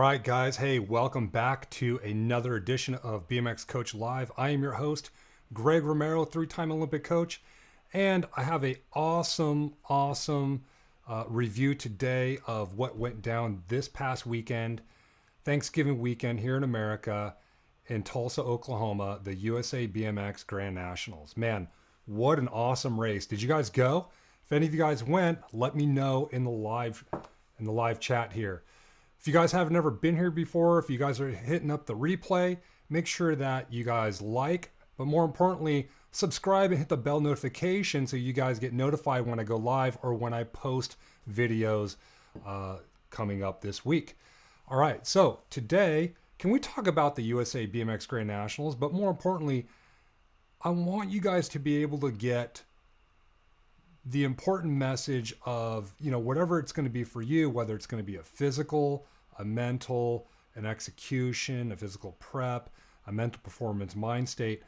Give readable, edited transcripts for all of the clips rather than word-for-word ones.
right, guys. Hey, welcome back to another edition of BMX Coach Live. I am your host, Greg Romero, three-time Olympic coach, and I have a awesome review today of what went down this past weekend, Thanksgiving weekend here in America, in Tulsa, Oklahoma, the USA BMX Grand Nationals. Man, what an awesome race! Did you guys go? If any of you guys went, let me know in the live chat here. If you guys haven't ever been here before, if you guys are hitting up the replay, make sure that you guys like, but more importantly, subscribe and hit the bell notification so you guys get notified when I go live or when I post videos coming up this week. All right, so today, can we talk about the USA BMX Grand Nationals? But more importantly, I want you guys to be able to get the important message of, whatever it's going to be for you, whether it's going to be a physical, a mental, an execution, a physical prep, a mental performance mind state.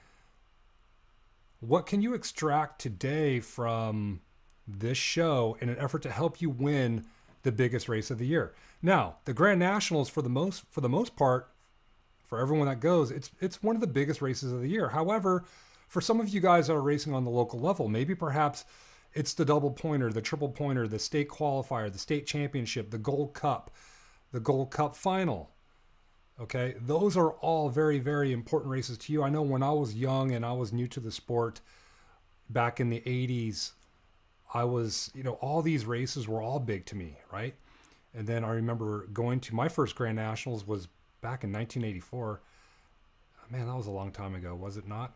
What can you extract today from this show in an effort to help you win the biggest race of the year? Now, the Grand Nationals, for the most part, for everyone that goes, it's one of the biggest races of the year. However, for some of you guys that are racing on the local level, maybe perhaps it's the double pointer, the triple pointer, the state qualifier, the state championship, the Gold Cup, the Gold Cup final. Okay, those are all very, very important races to you. I know when I was young and I was new to the sport back in the 80s, I was, all these races were all big to me, right? And then I remember going to my first Grand Nationals was back in 1984. Man, that was a long time ago, was it not?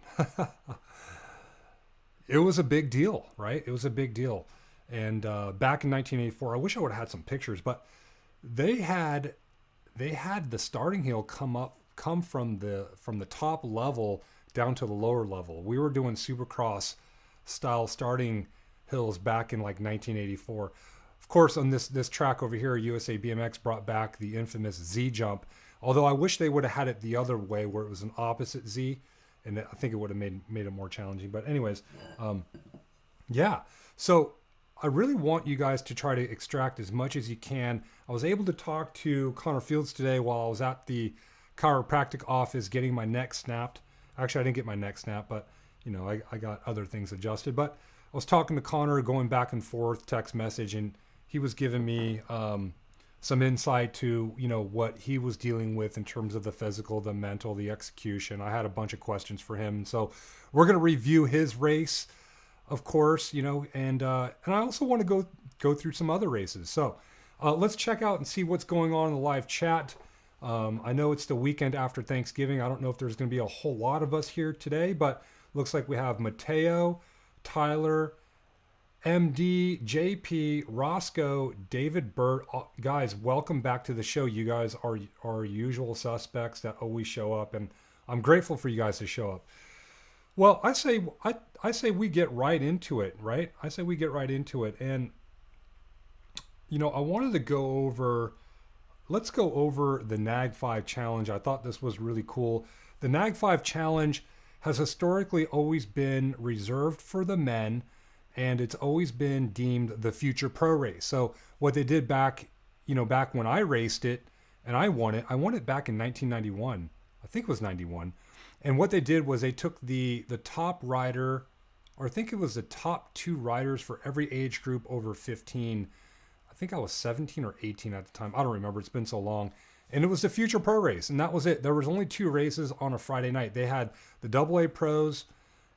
It was a big deal, right? It was a big deal. And back in 1984, I wish I would have had some pictures, but they had the starting hill come from the top level down to the lower level. We were doing Supercross style starting hills back in like 1984. Of course, on this track over here, USA BMX brought back the infamous Z jump. Although I wish they would have had it the other way, where it was an opposite Z. And I think it would have made it more challenging. But anyways, yeah. So I really want you guys to try to extract as much as you can. I was able to talk to Connor Fields today while I was at the chiropractic office getting my neck snapped. Actually, I didn't get my neck snapped, but I got other things adjusted. But I was talking to Connor, going back and forth, text message, and he was giving me some insight to, what he was dealing with in terms of the physical, the mental, the execution. I had a bunch of questions for him. So we're going to review his race, of course, and I also want to go through some other races. So let's check out and see what's going on in the live chat. I know it's the weekend after Thanksgiving. I don't know if there's going to be a whole lot of us here today, but looks like we have Mateo, Tyler, MD, JP, Roscoe, David Burt. Guys, welcome back to the show. You guys are our usual suspects that always show up, and I'm grateful for you guys to show up. Well, I say we get right into it, right? I say we get right into it. And, I wanted to let's go over the NAG 5 challenge. I thought this was really cool. The NAG 5 challenge has historically always been reserved for the men, and it's always been deemed the future pro race. So what they did back when I raced it and I won it back in 1991. I think it was 91. And what they did was they took the top rider, or I think it was the top two riders for every age group over 15. I think I was 17 or 18 at the time. I don't remember. It's been so long. And it was the future pro race. And that was it. There was only two races on a Friday night. They had the AA pros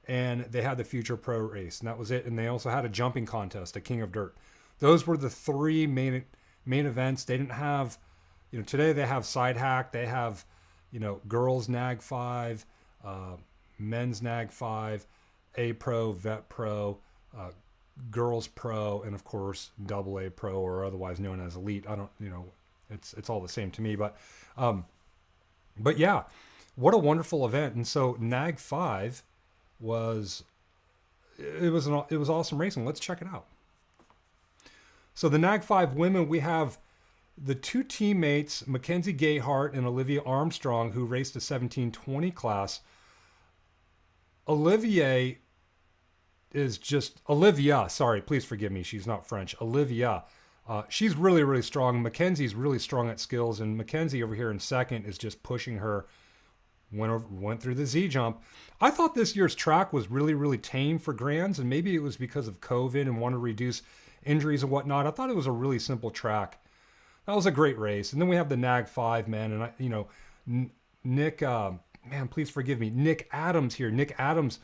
and they had the future pro race, and that was it. And they also had a jumping contest, a King of Dirt. Those were the three main events. They didn't have, today they have side hack. They have, girls NAG 5, men's NAG 5, A Pro, Vet Pro, girls pro, and of course AA Pro, or otherwise known as Elite. I don't, it's all the same to me, but yeah, what a wonderful event. And so NAG 5 was awesome racing. Let's check it out. So the NAG 5 women, we have the two teammates, Mackenzie Gayhart and Olivia Armstrong, who raced the 1720 class. Olivia, sorry, please forgive me, she's not French. Olivia She's really, really strong. Mackenzie's really strong at skills, and Mackenzie over here in second is just pushing her. Went through the Z jump. I thought this year's track was really, really tame for grands, and maybe it was because of COVID and want to reduce injuries and whatnot. I thought it was a really simple track. That was a great race. And then we have the Nag 5, man, and Nick, man, please forgive me, Nick Adams here. Nick Adams,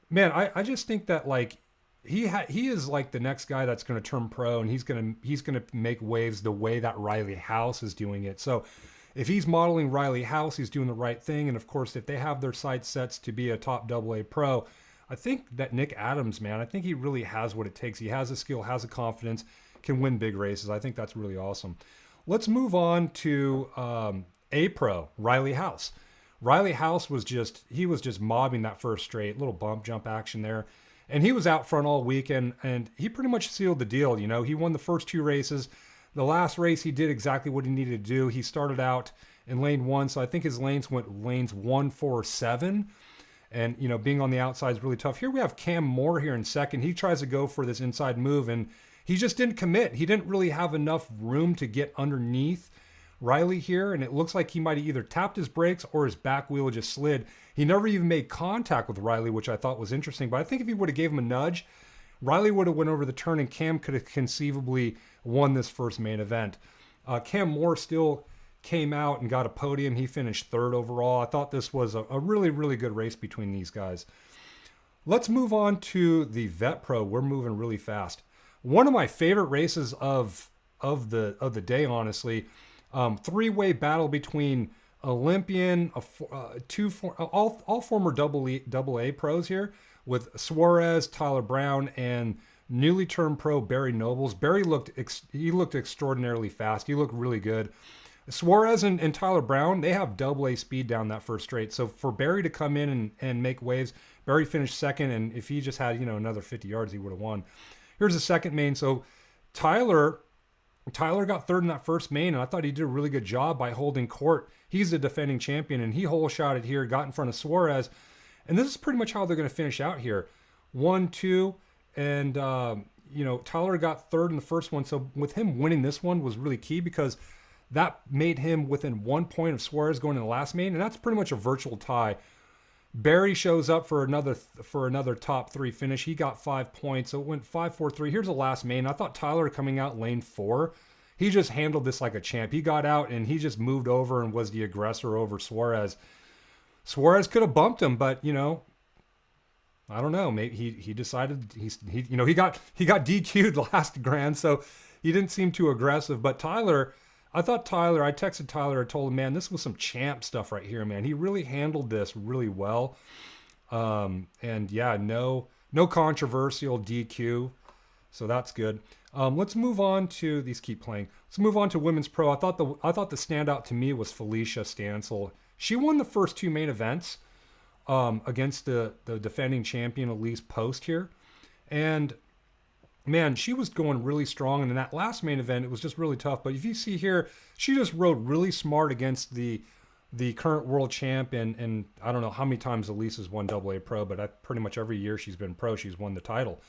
man, I just think that like he is like the next guy that's going to turn pro, and he's gonna make waves the way that Riley House is doing it. So if he's modeling Riley House, he's doing the right thing. And of course, if they have their sights set to be a top AA pro, I think that Nick Adams, man, I think he really has what it takes. He has a skill, has a confidence, can win big races. I think that's really awesome. Let's move on to A Pro, Riley House. Riley House was just mobbing that first straight, little bump jump action there. And he was out front all weekend, and he pretty much sealed the deal. You know, he won the first 2 races. The last race, he did exactly what he needed to do. He started out in lane 1, so I think his lanes went lanes 1, 4, 7. And, you know, being on the outside is really tough. Here we have Cam Moore here in second. He tries to go for this inside move, and he just didn't commit. He didn't really have enough room to get underneath Riley here, and it looks like he might have either tapped his brakes or his back wheel just slid. He never even made contact with Riley, which I thought was interesting. But I think if he would have gave him a nudge, Riley would have went over the turn, and Cam could have conceivably won this first main event. Cam Moore still came out and got a podium. He finished 3rd overall. I thought this was a really, really good race between these guys. Let's move on to the Vet Pro. We're moving really fast. One of my favorite races of the day, honestly. 3-way battle between Olympian, all former double A pros here, with Suarez, Tyler Brown, and newly turned pro Barry Nobles. Barry looked extraordinarily fast. He looked really good. Suarez and Tyler Brown, they have double A speed down that first straight. So for Barry to come in and make waves, Barry finished second, and if he just had another 50 yards, he would have won. Here's the second main. So Tyler got 3rd in that first main, and I thought he did a really good job by holding court. He's the defending champion, and he hole shotted here, got in front of Suarez. And this is pretty much how they're going to finish out here. 1, 2, and, Tyler got 3rd in the first one. So with him winning this one was really key, because that made him within 1 point of Suarez going in the last main, and that's pretty much a virtual tie. Barry shows up for another top 3 finish. He got 5 points, so it went 5, 4, 3. Here's the last main. I thought Tyler coming out lane 4, he just handled this like a champ. He got out and he just moved over and was the aggressor over Suarez. Suarez could have bumped him, but I don't know. Maybe he decided he got DQ'd last grand, so he didn't seem too aggressive. But Tyler, I texted Tyler, I told him, man, this was some champ stuff right here, man. He really handled this really well. And yeah, no controversial DQ. So that's good. Let's move on to these. Keep playing. Let's move on to women's pro. I thought the standout to me was Felicia Stansel. She won the first 2 main events against the defending champion Elise Post here, and man, she was going really strong. And in that last main event, it was just really tough. But if you see here, she just rode really smart against the current world champ, and I don't know how many times Elise has won AA Pro, but pretty much every year she's been pro, she's won the title.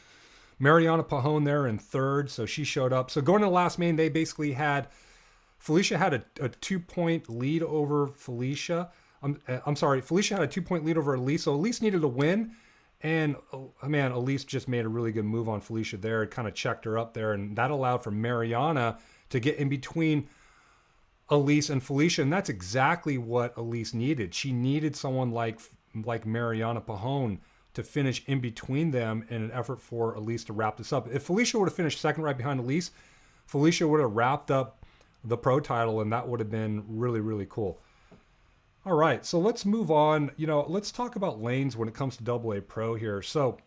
Mariana Pajón there in 3rd, so she showed up. So going to the last main, they basically had Felicia had a 2-point lead over Felicia. Felicia had a 2-point lead over Elise, so Elise needed a win. And man, Elise just made a really good move on Felicia there. It kind of checked her up there, and that allowed for Mariana to get in between Elise and Felicia, and that's exactly what Elise needed. She needed someone like Mariana Pajón to finish in between them in an effort for Elise to wrap this up. If Felicia would have finished second right behind Elise, Felicia would have wrapped up the pro title, and that would have been really, really cool. All right, so let's move on. Let's talk about lanes when it comes to AA Pro here. So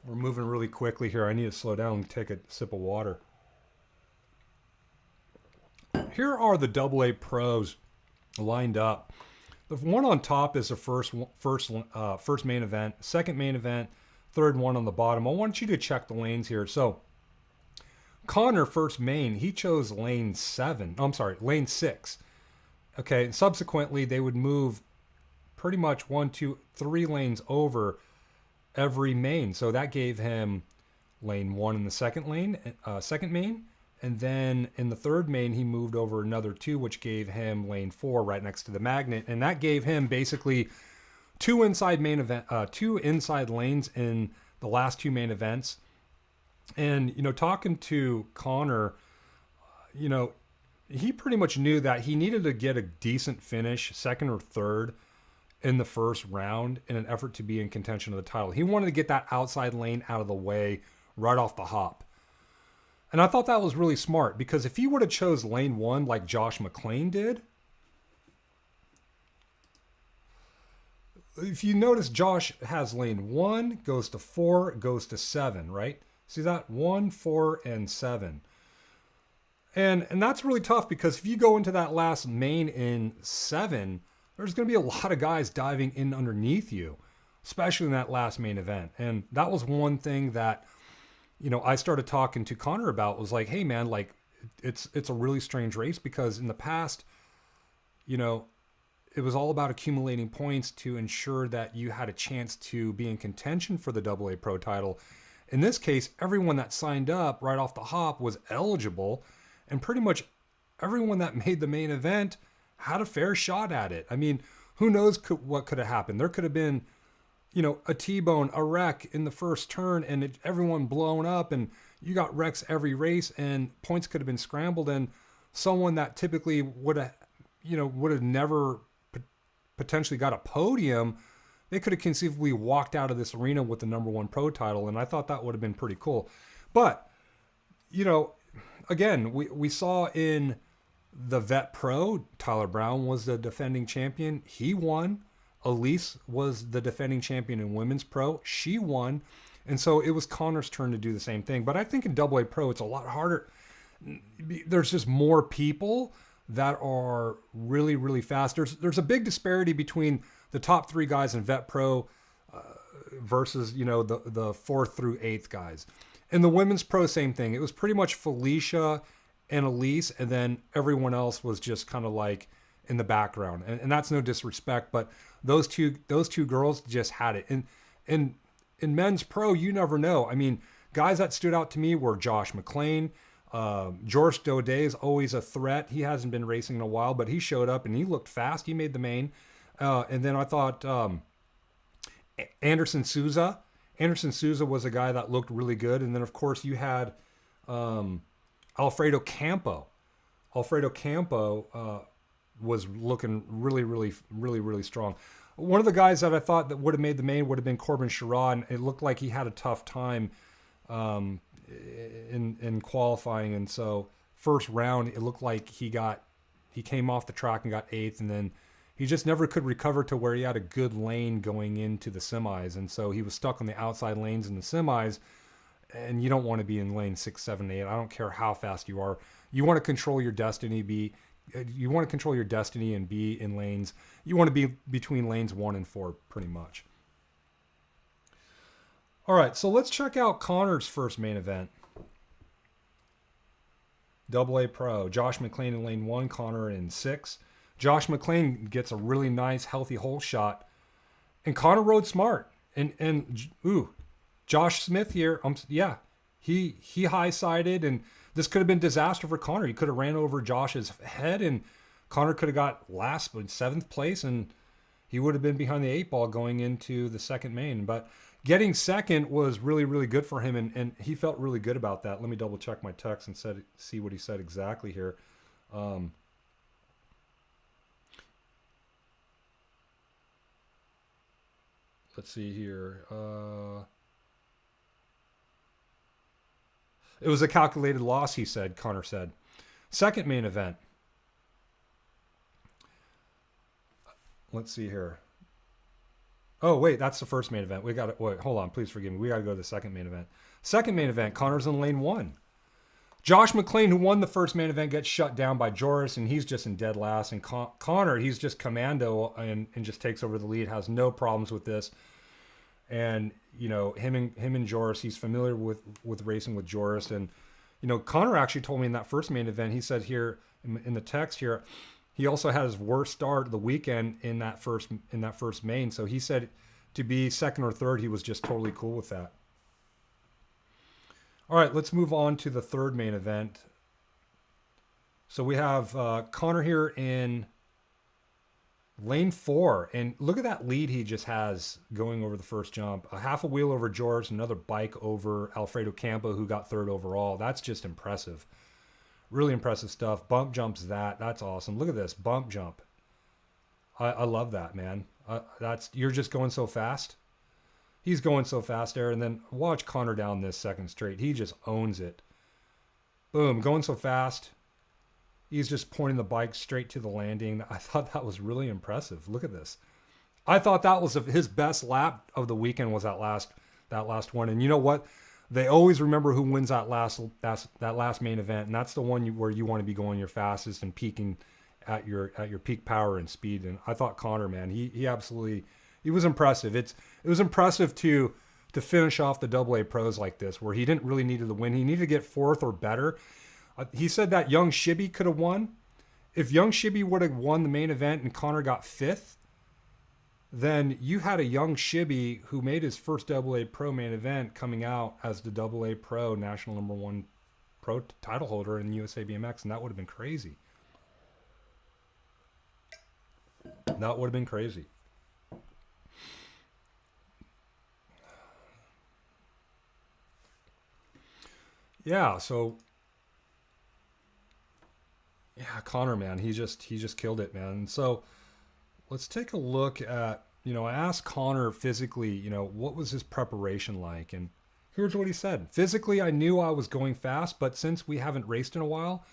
we're moving really quickly here. I need to slow down and take a sip of water. Here are the AA pros lined up. The one on top is the first main event, second main event, third one on the bottom. I want you to check the lanes here. So Connor, first main, he chose lane 6. Okay, and subsequently they would move pretty much 1, 2, 3 lanes over every main. So that gave him lane 1 in the second main. And then in the third main, he moved over another 2, which gave him lane 4 right next to the magnet. And that gave him basically two inside lanes in the last 2 main events. And, talking to Connor, he pretty much knew that he needed to get a decent finish, second or third, in the first round in an effort to be in contention of the title. He wanted to get that outside lane out of the way right off the hop. And I thought that was really smart, because if he would have chose lane 1 like Josh McClain did, if you notice, Josh has lane 1, goes to 4, goes to 7, right? See that? 1, 4, and 7. And that's really tough, because if you go into that last main in 7, there's going to be a lot of guys diving in underneath you, especially in that last main event. And that was one thing that, I started talking to Connor about, was like, hey man, like it's a really strange race, because in the past, it was all about accumulating points to ensure that you had a chance to be in contention for the AA Pro title. In this case, everyone that signed up right off the hop was eligible, and pretty much everyone that made the main event had a fair shot at it. I mean, who knows what could have happened? There could have been, a T-bone, a wreck in the first turn, and everyone blown up, and you got wrecks every race, and points could have been scrambled, and someone that typically would have never potentially got a podium, they could have conceivably walked out of this arena with the number 1 pro title, and I thought that would have been pretty cool. But, again, we saw in the Vet Pro, Tyler Brown was the defending champion. He won. Elise was the defending champion in Women's Pro. She won. And so it was Connor's turn to do the same thing. But I think in AA Pro, it's a lot harder. There's just more people that are really, really fast. There's a big disparity between the top 3 guys in Vet Pro versus, the 4th through 8th guys. In the Women's Pro, same thing. It was pretty much Felicia and Elise, and then everyone else was just kind of like in the background. And that's no disrespect, but those two girls just had it. And in Men's Pro, you never know. I mean, guys that stood out to me were Josh McClain. Joris Daudet is always a threat. He hasn't been racing in a while, but he showed up and he looked fast. He made the main. And then I thought Anderson Souza. Anderson Souza was a guy that looked really good. And then, of course, you had Alfredo Campo. Alfredo Campo was looking really, really, really, really strong. One of the guys that I thought that would have made the main would have been Corbin Sherrod, and it looked like he had a tough time in qualifying. And so first round, it looked like he came off the track and got 8th, and then he just never could recover to where he had a good lane going into the semis. And so he was stuck on the outside lanes in the semis, and you don't want to be in lane 6, 7, 8. I don't care how fast you are. You want to control your destiny. You want to control your destiny and be in lanes. You want to be between lanes 1 and 4 pretty much. All right, so let's check out Connor's first main event. AA Pro. Josh McClain in lane 1, Connor in 6. Josh McClain gets a really nice, healthy hole shot. And Connor rode smart. And Josh Smith here, he high-sided, and this could have been disaster for Connor. He could have ran over Josh's head, and Connor could have got last, but 7th place, and he would have been behind the 8 ball going into the second main. But getting second was really, really good for him, and he felt really good about that. Let me double check my text and see what he said exactly here. Let's see here. It was a calculated loss, he said, Connor said. Second main event. Let's see here. Oh, wait, that's the first main event. Hold on, please forgive me. We got to go to the second main event. Second main event, Connor's in lane 1. Josh McClain, who won the first main event, gets shut down by Joris, and he's just in dead last. And Connor, he's just commando and just takes over the lead, has no problems with this. And, him and Joris, he's familiar with racing with Joris. And, Connor actually told me in that first main event, he said here in the text here, he also had his worst start of the weekend in that first main. So he said to be second or third, he was just totally cool with that. All right, let's move on to the third main event. So we have Connor here in lane 4, and look at that lead he just has going over the first jump. A half a wheel over George, another bike over Alfredo Campo, who got third overall. That's just impressive. Really impressive stuff. Bump jumps that's awesome. Look at this bump jump. I love that, man. You're just going so fast. He's going so fast there, and then watch Connor down this second straight. He just owns it. Boom, going so fast. He's just pointing the bike straight to the landing. I thought that was really impressive. Look at this. I thought that was his best lap of the weekend was that last one. And you know what? They always remember who wins that last main event, and that's the one where you want to be going your fastest and peaking at your peak power and speed. And I thought Connor, man, he absolutely was impressive. It was impressive to finish off the AA pros like this, where he didn't really need to win. He needed to get fourth or better. He said that Young Shibby could have won. If Young Shibby would have won the main event and Connor got fifth, then you had a Young Shibby who made his first AA Pro main event coming out as the AA Pro national number 1 pro title holder in USA BMX, and that would have been crazy. That would have been crazy. Yeah, so yeah, Connor, man, he just killed it, man. So let's take a look at, I asked Connor physically, what was his preparation like? And here's what he said. Physically, I knew I was going fast, but since we haven't raced in a while,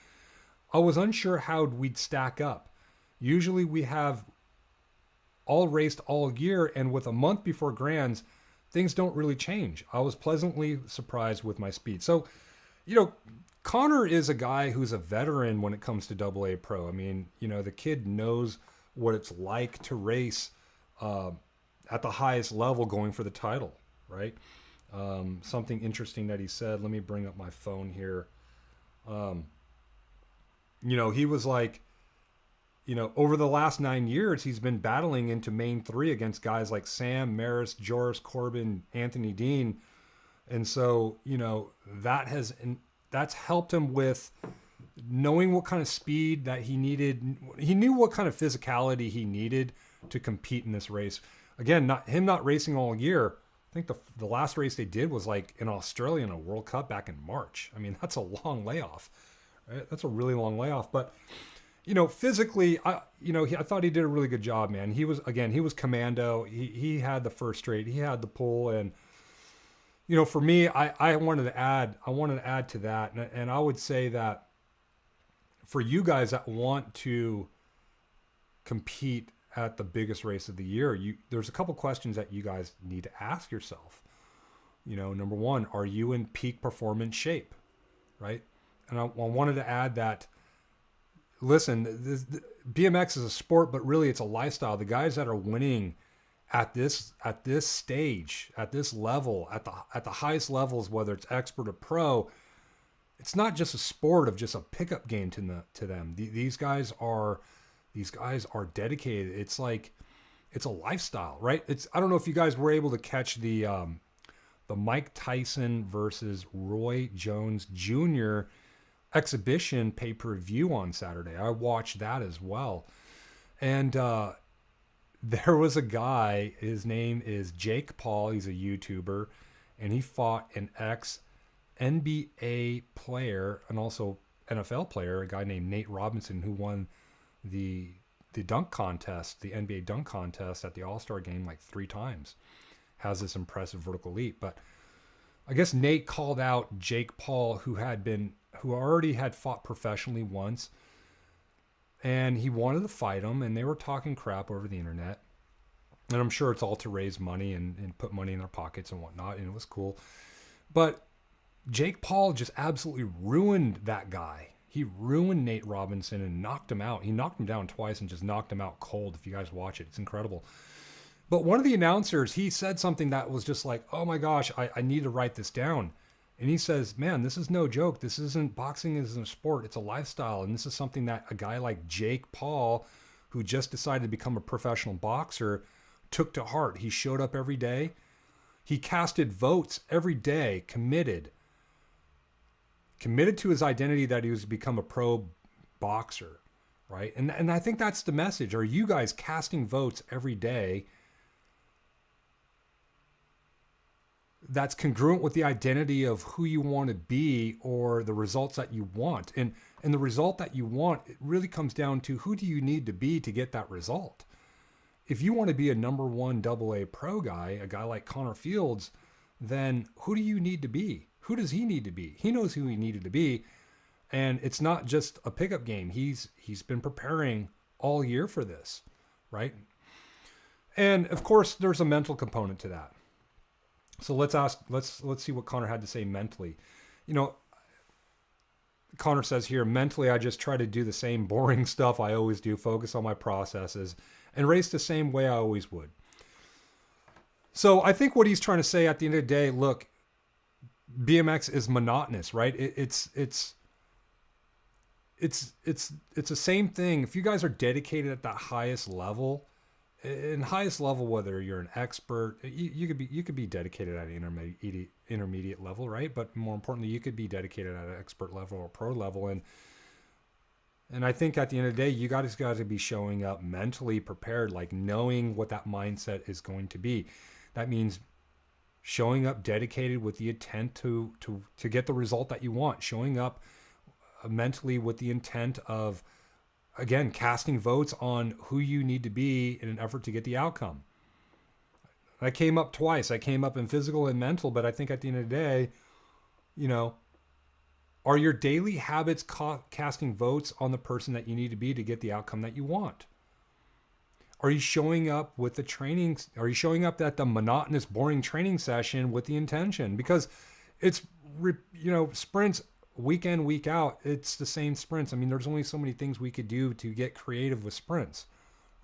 I was unsure how we'd stack up. Usually we have all raced all year, and with a month before Grands, things don't really change. I was pleasantly surprised with my speed. So, Connor is a guy who's a veteran when it comes to AA Pro. I mean, the kid knows what it's like to race at the highest level going for the title, right? Something interesting that he said, let me bring up my phone here. He was like, over the last 9 years, he's been battling into main 3 against guys like Sam, Maris, Joris, Corbin, Anthony Dean. And so, that's helped him with knowing what kind of speed that he needed. He knew what kind of physicality he needed to compete in this race. Again, not racing all year. I think the last race they did was like in Australia in a World Cup back in March. I mean, that's a long layoff, right? That's a really long layoff. But, physically, I thought he did a really good job, man. He was commando. He had the first straight. He had the pull. And, for me, I wanted to add to that. And I would say that for you guys that want to compete at the biggest race of the year, there's a couple questions that you guys need to ask yourself. Number one, are you in peak performance shape, right? And I wanted to add that, listen, BMX is a sport, but really it's a lifestyle. The guys that are winning at this stage, at this level, at the highest levels, whether it's expert or pro, it's not just a sport of just a pickup game to them. These guys are dedicated. It's like, it's a lifestyle, right? I don't know if you guys were able to catch the Mike Tyson versus Roy Jones Jr. exhibition pay-per-view on Saturday. I watched that as well. And there was a guy, his name is Jake Paul. He's a YouTuber, and he fought an ex-NBA player and also NFL player, a guy named Nate Robinson, who won the dunk contest, the NBA dunk contest at the All-Star game like 3 times. Has this impressive vertical leap. But I guess Nate called out Jake Paul, who already had fought professionally once, and he wanted to fight him, and they were talking crap over the internet. And I'm sure it's all to raise money and put money in their pockets and whatnot, and it was cool. But Jake Paul just absolutely ruined that guy. He ruined Nate Robinson and knocked him out. He knocked him down twice and just knocked him out cold. If you guys watch it, it's incredible. But one of the announcers, he said something that was just like, oh my gosh, I need to write this down. And he says, man, this is no joke. Boxing isn't a sport. It's a lifestyle. And this is something that a guy like Jake Paul, who just decided to become a professional boxer, took to heart. He showed up every day. He casted votes every day, committed committed to his identity that he was to become a pro boxer, right? And I think that's the message. Are you guys casting votes every day that's congruent with the identity of who you want to be or the results that you want? And the result that you want, it really comes down to who do you need to be to get that result? If you want to be a number one AA pro guy, a guy like Connor Fields, then who do you need to be? Who does he need to be? He knows who he needed to be. And it's not just a pickup game. He's been preparing all year for this, right? And of course, there's a mental component to that. So let's see what Connor had to say mentally. You know, Connor says here, mentally, I just try to do the same boring stuff I always do, focus on my processes, and race the same way I always would. So I think what he's trying to say at the end of the day, look, BMX is monotonous, right? It's the same thing. If you guys are dedicated at that highest level, whether you're an expert, you could be dedicated at an intermediate level, right? But more importantly, you could be dedicated at an expert level or pro level. And I think at the end of the day, you guys got to be showing up mentally prepared, like knowing what that mindset is going to be. That means showing up dedicated with the intent to get the result that you want, showing up mentally with the intent of, again, casting votes on who you need to be in an effort to get the outcome. I came up twice. I came up in physical and mental, but I think at the end of the day, you know, are your daily habits casting votes on the person that you need to be to get the outcome that you want? Are you showing up with the training? Are you showing up at the monotonous, boring training session with the intention? Because it's, sprints week in, week out, it's the same sprints. I mean, there's only so many things we could do to get creative with sprints,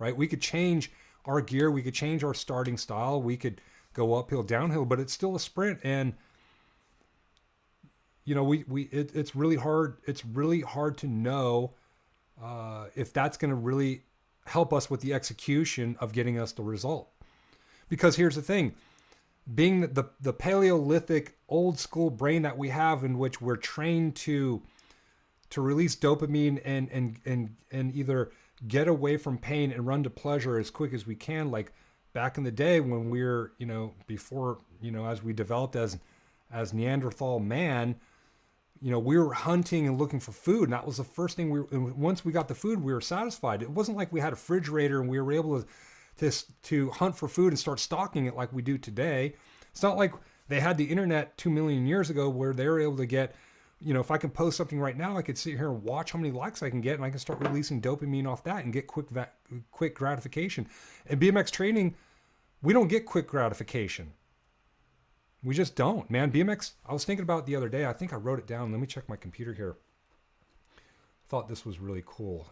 right? We could change our gear. We could change our starting style. We could go uphill, downhill, but it's still a sprint. And, you know, it's really hard. It's really hard to know if that's going to really help us with the execution of getting us the result. Because here's the thing, being the Paleolithic old school brain that we have, in which we're trained to release dopamine and either get away from pain and run to pleasure as quick as we can. Like back in the day when we're, before, as we developed as Neanderthal man, we were hunting and looking for food. And that was the first thing once we got the food, we were satisfied. It wasn't like we had a refrigerator and we were able to hunt for food and start stocking it like we do today. It's not like they had the internet 2 million years ago where they were able to get, if I can post something right now, I could sit here and watch how many likes I can get, and I can start releasing dopamine off that and get quick gratification. In BMX training, we don't get quick gratification. We just don't, man. BMX, I was thinking about it the other day. I think I wrote it down. Let me check my computer here. I thought this was really cool.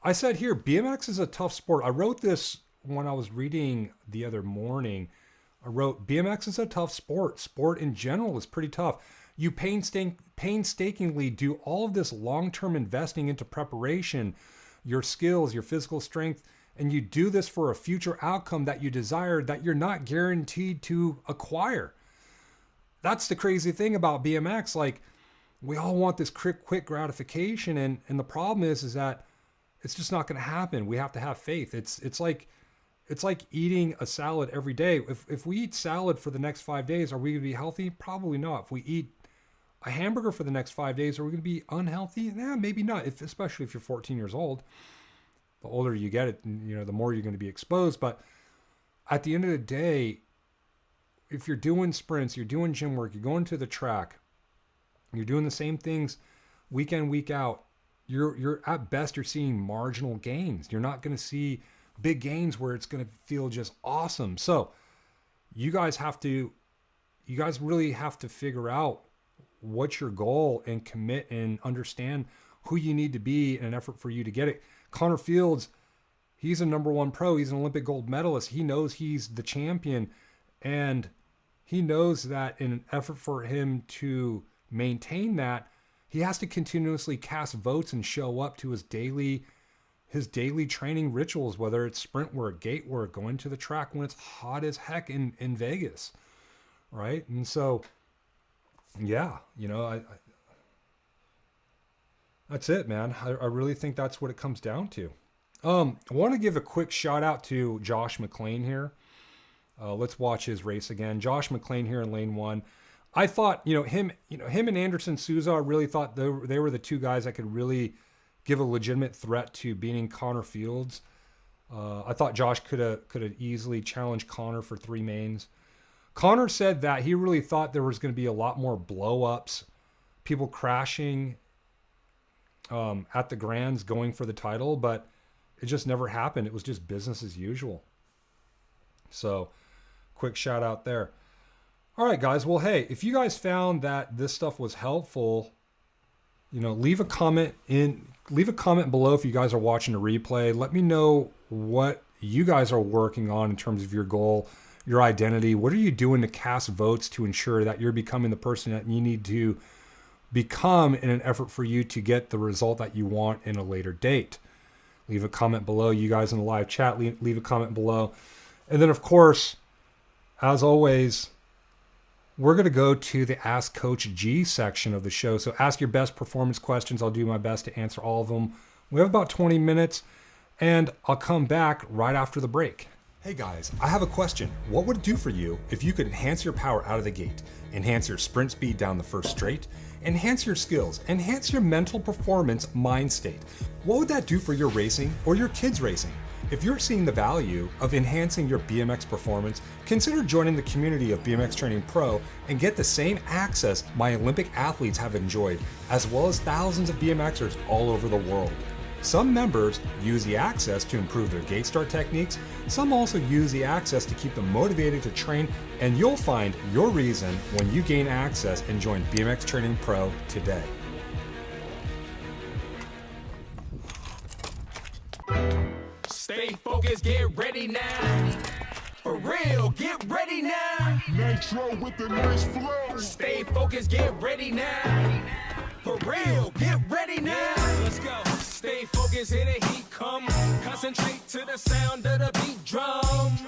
I said here, BMX is a tough sport. I wrote this when I was reading the other morning. I wrote, BMX is a tough sport. Sport in general is pretty tough. You painstakingly do all of this long-term investing into preparation, your skills, your physical strength, and you do this for a future outcome that you desire that you're not guaranteed to acquire. That's the crazy thing about BMX. Like, we all want this quick gratification, and the problem is that it's just not going to happen. We have to have faith. It's like eating a salad every day. If we eat salad for the next 5 days, are we going to be healthy? Probably not. If we eat a hamburger for the next 5 days, are we going to be unhealthy? Maybe not. Especially if you're 14 years old. The older you get, it, the more you're going to be exposed. But at the end of the day, if you're doing sprints, you're doing gym work, you're going to the track, you're doing the same things week in, week out, you're at best, you're seeing marginal gains. You're not going to see big gains where it's going to feel just awesome. So you guys really have to figure out what's your goal and commit and understand who you need to be in an effort for you to get it. Connor Fields, he's a number one pro. He's an Olympic gold medalist. He knows he's the champion, and he knows that in an effort for him to maintain that, he has to continuously cast votes and show up to his daily training rituals, whether it's sprint work, gate work, going to the track when it's hot as heck in Vegas, right? And so, yeah, that's it, man. I really think that's what it comes down to. I want to give a quick shout out to Josh McClain here. Let's watch his race again. Josh McClain here in lane 1. I thought, him and Anderson Souza, I really thought they were the two guys that could really give a legitimate threat to beating Connor Fields. I thought Josh could have easily challenged Connor for 3 mains. Connor said that he really thought there was going to be a lot more blow-ups, people crashing at the Grands going for the title, but it just never happened. It was just business as usual. So, quick shout out there. All right, guys. Well, hey, if you guys found that this stuff was helpful, leave a comment below if you guys are watching a replay. Let me know what you guys are working on in terms of your goal, your identity. What are you doing to cast votes to ensure that you're becoming the person that you need to become in an effort for you to get the result that you want in a later date? Leave a comment below. You guys in the live chat, leave a comment below. And then, of course, as always, we're going to go to the Ask Coach G section of the show. So ask your best performance questions. I'll do my best to answer all of them. We have about 20 minutes, and I'll come back right after the break. Hey guys, I have a question. What would it do for you if you could enhance your power out of the gate, enhance your sprint speed down the first straight, enhance your skills, enhance your mental performance mind state? What would that do for your racing or your kids' racing? If you're seeing the value of enhancing your BMX performance, consider joining the community of BMX Training Pro and get the same access my Olympic athletes have enjoyed, as well as thousands of BMXers all over the world. Some members use the access to improve their gate start techniques. Some also use the access to keep them motivated to train, and you'll find your reason when you gain access and join BMX Training Pro today. Stay focused, get ready now. For real, get ready now. Nitro with the nice flow. Stay focused, get ready now. For real, get ready now. Let's go. Stay focused, here the heat come. Concentrate to the sound of the beat drum.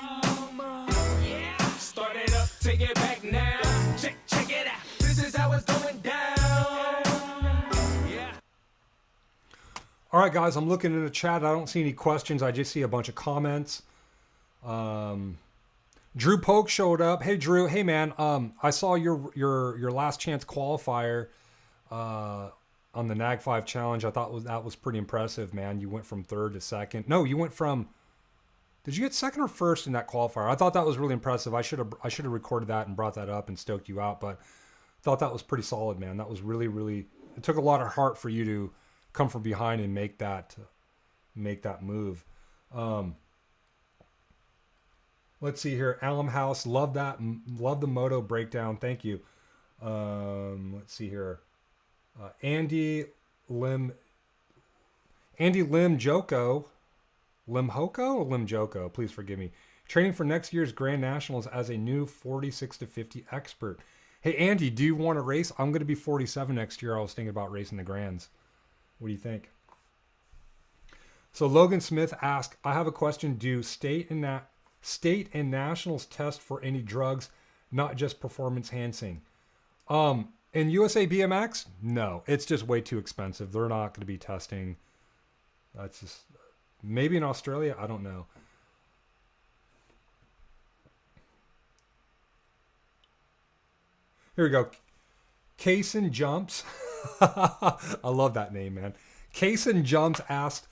Yeah. Start it up, take it back now. Check it out. This is how it's going down. Yeah. All right, guys, I'm looking in the chat. I don't see any questions. I just see a bunch of comments. Drew Polk showed up. Hey, Drew. Hey, man. I saw your last chance qualifier on the NAG 5 challenge. I thought that was pretty impressive, man. You went from 3rd to 2nd. No, you went from. Did you get 2nd or 1st in that qualifier? I thought that was really impressive. I should have recorded that and brought that up and stoked you out, but I thought that was pretty solid, man. That was really, really. It took a lot of heart for you to come from behind and make that move. Let's see here. Alum House, love the moto breakdown. Thank you. Let's see here. Andy Lim Joko, Lim Hoko or Lim Joko, please forgive me. Training for next year's Grand Nationals as a new 46 to 50 expert. Hey Andy, do you want to race? I'm going to be 47 next year. I was thinking about racing the Grands. What do you think? So Logan Smith asked, I have a question. Do state and nationals test for any drugs, not just performance enhancing? In USA BMX, no, it's just way too expensive. They're not going to be testing. That's just maybe in Australia. I don't know. Here we go. Kaysen Jumps. I love that name, man. Kaysen Jumps asked,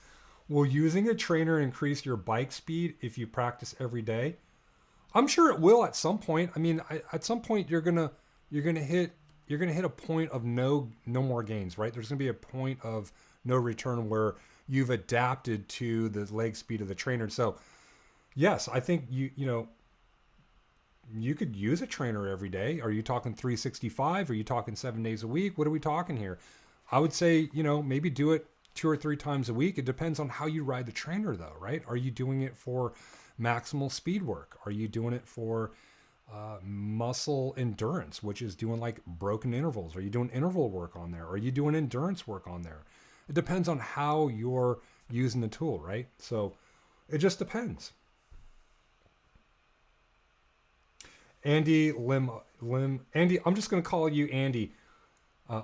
will using a trainer increase your bike speed if you practice every day? I'm sure it will at some point. I mean, at some point you're gonna hit a point of no more gains, right? There's gonna be a point of no return where you've adapted to the leg speed of the trainer. So, yes, I think you could use a trainer every day. Are you talking 365? Are you talking 7 days a week? What are we talking here? I would say, maybe do it 2 or 3 times a week. It depends on how you ride the trainer though, right? Are you doing it for maximal speed work? Are you doing it for muscle endurance, which is doing like broken intervals? Are you doing interval work on there? Are you doing endurance work on there? It depends on how you're using the tool, right? So it just depends. Andy Andy, I'm just going to call you Andy. Uh,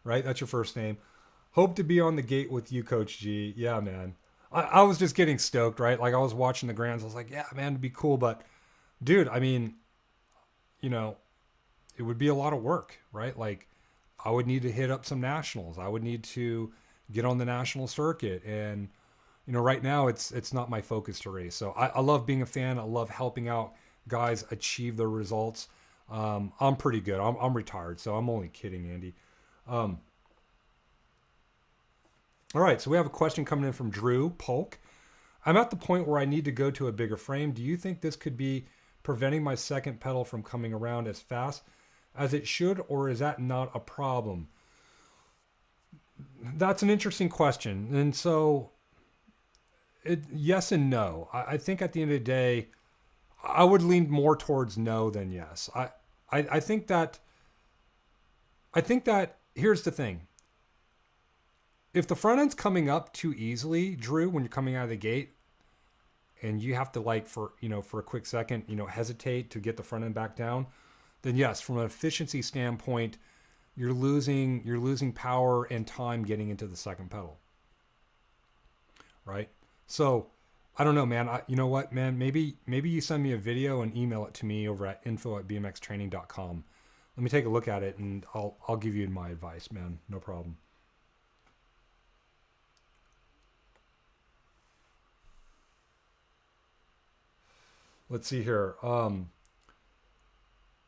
right? That's your first name. Hope to be on the gate with you, Coach G. Yeah, man. I was just getting stoked, right? Like I was watching the Grands. I was like, yeah, man, it'd be cool. But dude, I mean, you know, it would be a lot of work, right? Like I would need to hit up some nationals. I would need to get on the national circuit. And, you know, right now it's not my focus to race. So I love being a fan. I love helping out guys achieve their results. I'm pretty good. I'm retired, so I'm only kidding, Andy. All right, so we have a question coming in from Drew Polk. I'm at the point where I need to go to a bigger frame. Do you think this could be preventing my second pedal from coming around as fast as it should, or is that not a problem? That's an interesting question. And so, yes and no. I think at the end of the day, I would lean more towards no than yes. I think that here's the thing. If the front end's coming up too easily, Drew, when you're coming out of the gate, and you have to for a quick second, hesitate to get the front end back down, then yes, from an efficiency standpoint, you're losing power and time getting into the second pedal. Right? So I don't know, man. You know what, man? Maybe you send me a video and email it to me over at info@bmxtraining.com. Let me take a look at it and I'll give you my advice, man. No problem. Let's see here.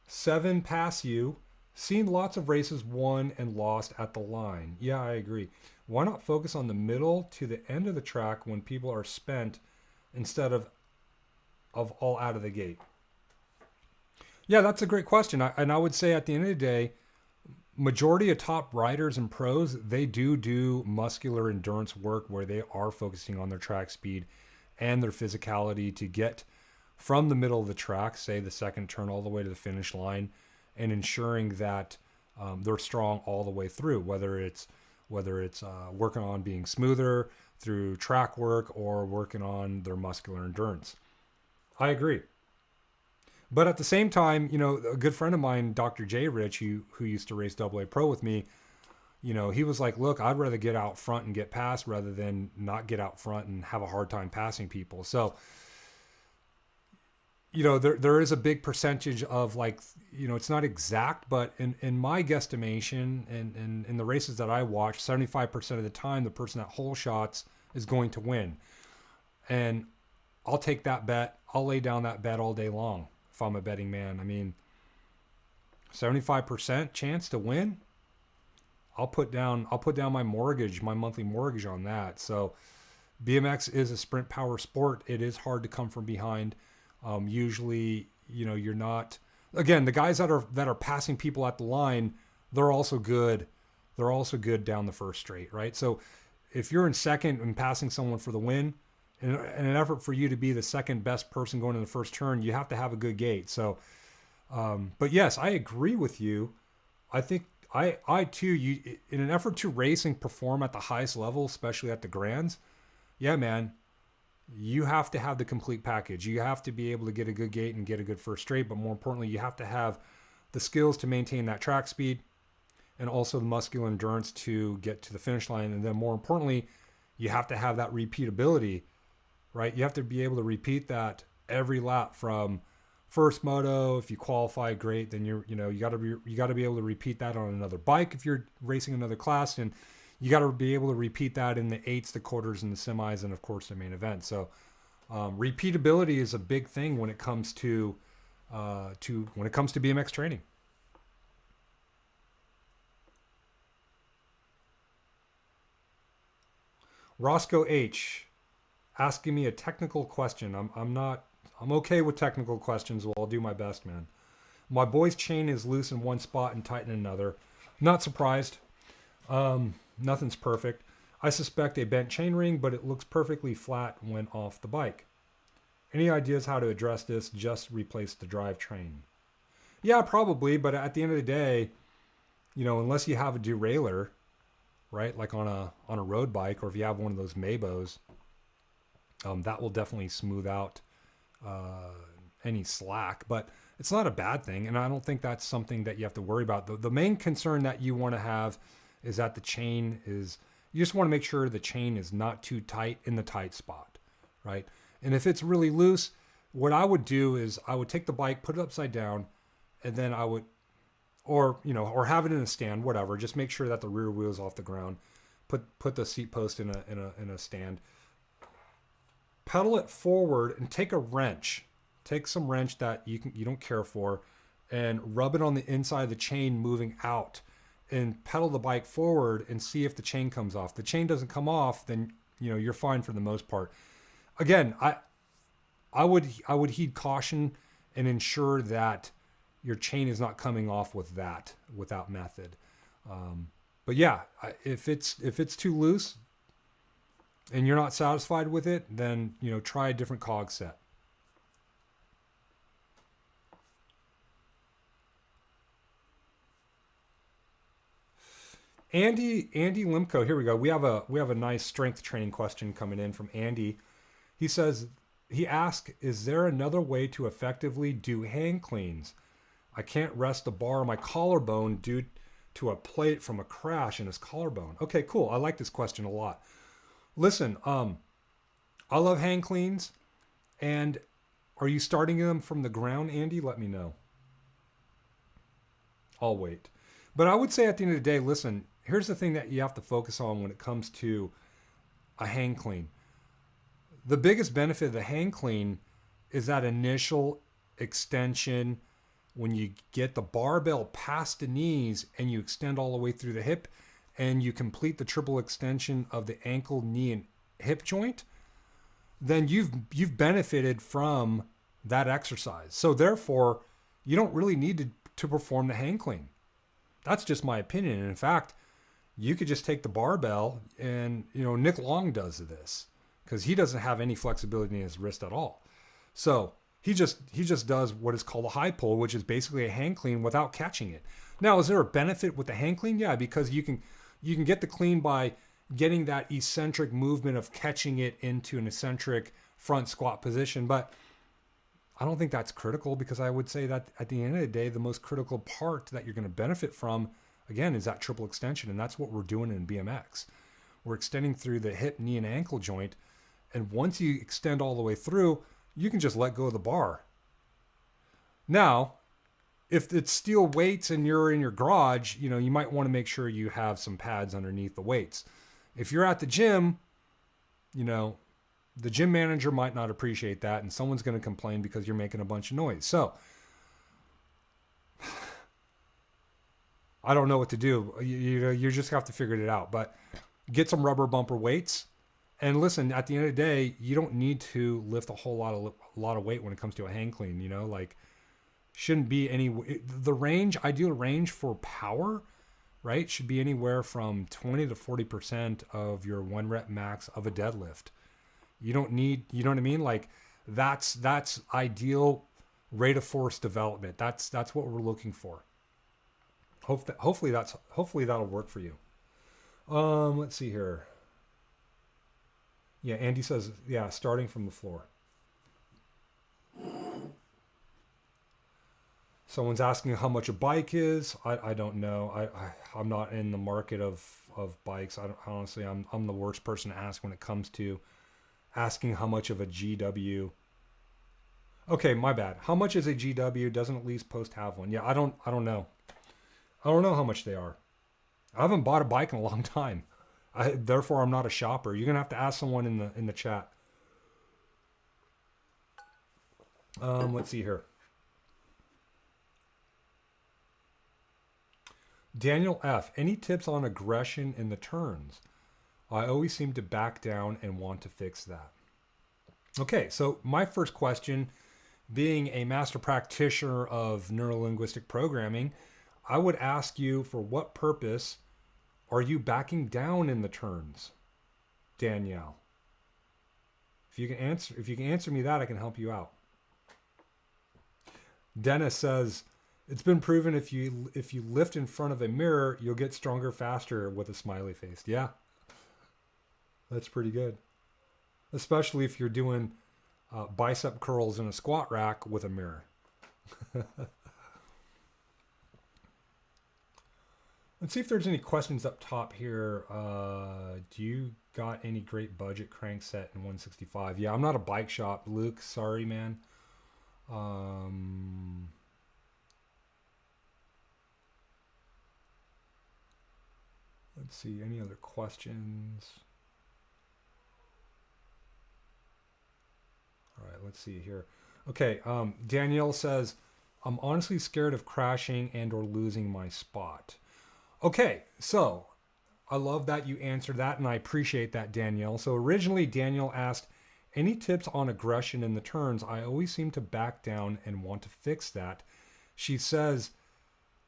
7 pass you. Seen lots of races won and lost at the line. Yeah, I agree. Why not focus on the middle to the end of the track when people are spent instead of all out of the gate? Yeah, that's a great question. And I would say at the end of the day, majority of top riders and pros, they do muscular endurance work where they are focusing on their track speed and their physicality to get from the middle of the track, say the second turn, all the way to the finish line, and ensuring that they're strong all the way through, whether it's working on being smoother through track work or working on their muscular endurance. I agree. But at the same time, a good friend of mine, Dr. J. Rich, who used to race AA Pro with me, he was like, look, I'd rather get out front and get past rather than not get out front and have a hard time passing people. So, there is a big percentage of it's not exact, but in my guesstimation and in the races that I watch, 75% of the time, the person that hole shots is going to win. And I'll take that bet. I'll lay down that bet all day long if I'm a betting man. I mean, 75% chance to win. I'll put down my monthly mortgage on that. So BMX is a sprint power sport. It is hard to come from behind. Usually, you're not, again, the guys that are passing people at the line, they're also good. They're also good down the first straight, right? So if you're in second and passing someone for the win, in an effort for you to be the second best person going in the first turn, you have to have a good gate. So, but yes, I agree with you. I think I too, in an effort to race and perform at the highest level, especially at the Grands, yeah, man, you have to have the complete package. You have to be able to get a good gate and get a good first straight, but more importantly, you have to have the skills to maintain that track speed and also the muscular endurance to get to the finish line. And then more importantly, you have to have that repeatability, right? You have to be able to repeat that every lap from first moto. If you qualify, great. Then you got to be able to repeat that on another bike if you're racing another class, and you got to be able to repeat that in the 8s, the quarters, and the semis, and of course the main event. So repeatability is a big thing when it comes to BMX training. Roscoe H asking me a technical question. I'm okay with technical questions. Well, I'll do my best, man. My boy's chain is loose in one spot and tight in another. Not surprised. Nothing's perfect. I suspect a bent chain ring, but it looks perfectly flat when off the bike. Any ideas how to address this? Just replace the drivetrain. Yeah, probably, but at the end of the day, unless you have a derailleur, right, like on a road bike, or if you have one of those Mabos, that will definitely smooth out any slack. But it's not a bad thing. And I don't think that's something that you have to worry about. The main concern that you want to have is that the chain is, you just want to make sure the chain is not too tight in the tight spot, right? And if it's really loose, what I would do is I would take the bike, put it upside down, and then I would, or, you know, or have it in a stand, whatever. Just make sure that the rear wheel is off the ground. Put the seat post in a stand. Pedal it forward and take a wrench. Take some wrench that you don't care for, and rub it on the inside of the chain moving out, and pedal the bike forward and see if the chain comes off. If the chain doesn't come off, then you know you're fine for the most part. Again, I would heed caution and ensure that your chain is not coming off without method. But yeah, if it's too loose and you're not satisfied with it, then you know try a different cog set. Andy Limco, here we go. We have a nice strength training question coming in from Andy. He asks, is there another way to effectively do hang cleans? I can't rest the bar on my collarbone due to a plate from a crash in his collarbone. Okay, cool. I like this question a lot. Listen, I love hang cleans. And are you starting them from the ground, Andy? Let me know. I'll wait. But I would say at the end of the day, listen, here's the thing that you have to focus on when it comes to a hang clean. The biggest benefit of the hang clean is that initial extension when you get the barbell past the knees and you extend all the way through the hip and you complete the triple extension of the ankle, knee, and hip joint, then you've benefited from that exercise. So therefore, you don't really need to perform the hang clean. That's just my opinion. And in fact, you could just take the barbell and, you know, Nick Long does this because he doesn't have any flexibility in his wrist at all. So he just does what is called a high pull, which is basically a hang clean without catching it. Now, is there a benefit with the hang clean? Yeah, because you can get the clean by getting that eccentric movement of catching it into an eccentric front squat position. But I don't think that's critical, because I would say that at the end of the day, the most critical part that you're going to benefit from, again, is that triple extension. And that's what we're doing in BMX. We're extending through the hip, knee, and ankle joint. And once you extend all the way through, you can just let go of the bar. Now, if it's steel weights and you're in your garage, you know, you might want to make sure you have some pads underneath the weights. If you're at the gym, you know, the gym manager might not appreciate that, and someone's going to complain because you're making a bunch of noise. So I don't know what to do. You just have to figure it out. But get some rubber bumper weights. And listen, at the end of the day, you don't need to lift a whole lot of weight when it comes to a hang clean. You know, like, shouldn't be any, the range, ideal range for power, right, should be anywhere from 20 to 40% of your 1 rep max of a deadlift. You don't need, you know what I mean? Like, that's ideal rate of force development. That's what we're looking for. Hopefully that'll work for you. Let's see here. Yeah, Andy says, yeah, starting from the floor. Someone's asking how much a bike is. I don't know. I'm not in the market of bikes. Honestly, I'm the worst person to ask when it comes to asking how much of a GW. Okay, my bad. How much is a GW? Doesn't at least Post have one? Yeah, I don't know. I don't know how much they are. I haven't bought a bike in a long time. Therefore, I'm not a shopper. You're gonna have to ask someone in the chat. Let's see here. Daniel F. Any tips on aggression in the turns? I always seem to back down and want to fix that. Okay, so my first question, being a master practitioner of neurolinguistic programming, I would ask you, for what purpose are you backing down in the turns, Danielle? If you can answer me that, I can help you out. Dennis says, it's been proven if you lift in front of a mirror, you'll get stronger faster with a smiley face. Yeah, that's pretty good. Especially if you're doing bicep curls in a squat rack with a mirror. Let's see if there's any questions up top here. Do you got any great budget crank set in 165? Yeah, I'm not a bike shop, Luke. Sorry, man. Let's see, any other questions? All right, let's see here. Okay, Danielle says, I'm honestly scared of crashing and or losing my spot. Okay, so I love that you answered that, and I appreciate that, Danielle. So originally, Danielle asked, any tips on aggression in the turns? I always seem to back down and want to fix that. She says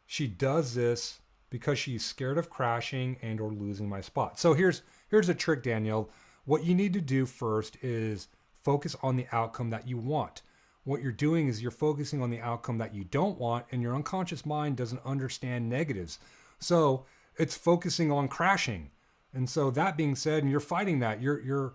she does this because she's scared of crashing and or losing my spot. So here's a trick, Danielle. What you need to do first is focus on the outcome that you want. What you're doing is you're focusing on the outcome that you don't want, and your unconscious mind doesn't understand negatives. So it's focusing on crashing. And so that being said, and you're fighting that, your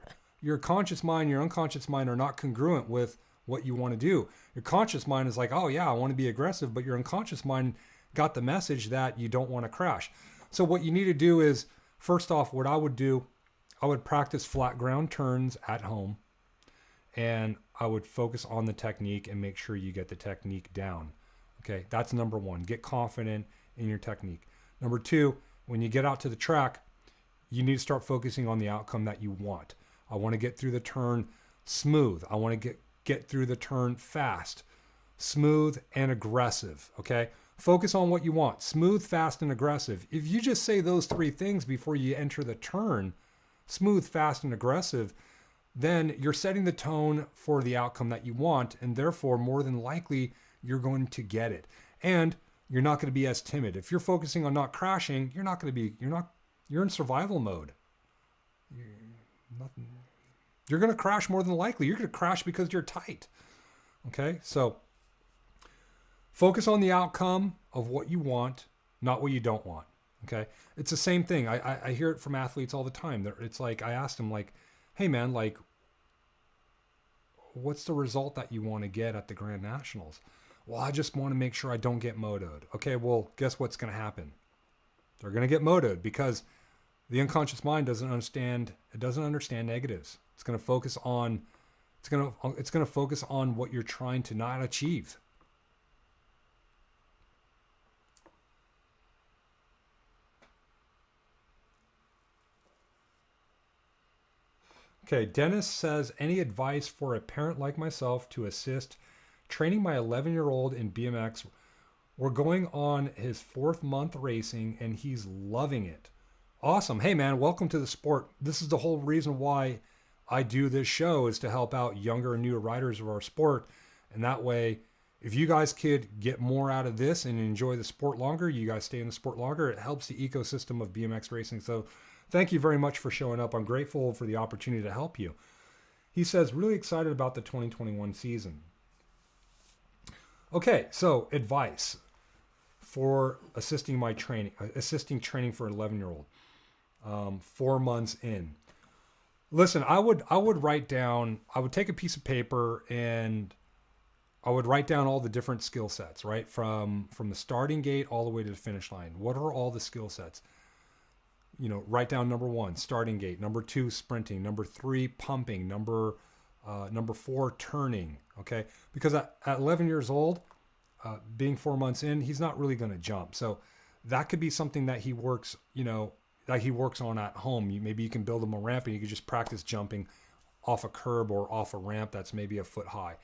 conscious mind, your unconscious mind are not congruent with what you want to do. Your conscious mind is like, oh yeah, I want to be aggressive, but your unconscious mind got the message that you don't want to crash. So what you need to do is, first off, what I would do, I would practice flat ground turns at home, and I would focus on the technique and make sure you get the technique down. Okay, that's number one. Get confident in your technique. Number two, when you get out to the track, you need to start focusing on the outcome that you want. I want to get through the turn smooth. I want to get through the turn fast, smooth, and aggressive. Okay, focus on what you want: smooth, fast, and aggressive. If you just say those three things before you enter the turn, smooth, fast, and aggressive, then you're setting the tone for the outcome that you want, and therefore more than likely you're going to get it. And you're not going to be as timid. If you're focusing on not crashing, you're in survival mode. You're going to crash more than likely. You're going to crash because you're tight. Okay? So focus on the outcome of what you want, not what you don't want. Okay? It's the same thing. I hear it from athletes all the time. It's like, I asked them, like, hey man, like, what's the result that you want to get at the Grand Nationals? Well, I just want to make sure I don't get motoed. Okay, well, guess what's going to happen? They're going to get motoed because the unconscious mind doesn't understand. It doesn't understand negatives. It's going to focus on. It's going to focus on what you're trying to not achieve. Okay, Dennis says, any advice for a parent like myself to assist training my 11-year-old in BMX? We're going on his 4th month racing and he's loving it. Awesome. Hey man, welcome to the sport. This is the whole reason why I do this show, is to help out younger and newer riders of our sport. And that way, if you guys could get more out of this and enjoy the sport longer, you guys stay in the sport longer, it helps the ecosystem of BMX racing. So thank you very much for showing up. I'm grateful for the opportunity to help you. He says, really excited about the 2021 season. Okay, so advice for assisting training for an 11-year-old, 4 months in. Listen, I would write down, I would take a piece of paper and I would write down all the different skill sets, right? From the starting gate all the way to the finish line. What are all the skill sets? You know, write down number 1, starting gate. Number 2, sprinting. Number 3, pumping. Number 4, turning. Okay, because at 11 years old, being 4 months in, he's not really going to jump. So that could be something that he works, that he works on at home. Maybe you can build him a ramp and you could just practice jumping off a curb or off a ramp that's maybe a foot high.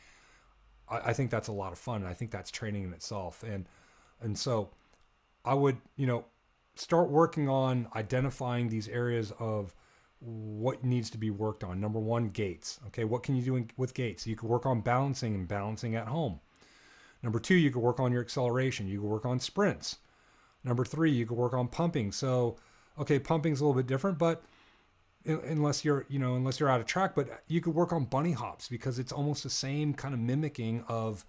I think that's a lot of fun. I think that's training in itself. And so I would, start working on identifying these areas of what needs to be worked on. Number 1, gates. Okay, what can you do with gates? You can work on balancing and balancing at home. Number 2, you can work on your acceleration. You can work on sprints. Number 3, you can work on pumping. So, okay, pumping's a little bit different, but unless you're out of track, but you could work on bunny hops because it's almost the same kind of mimicking of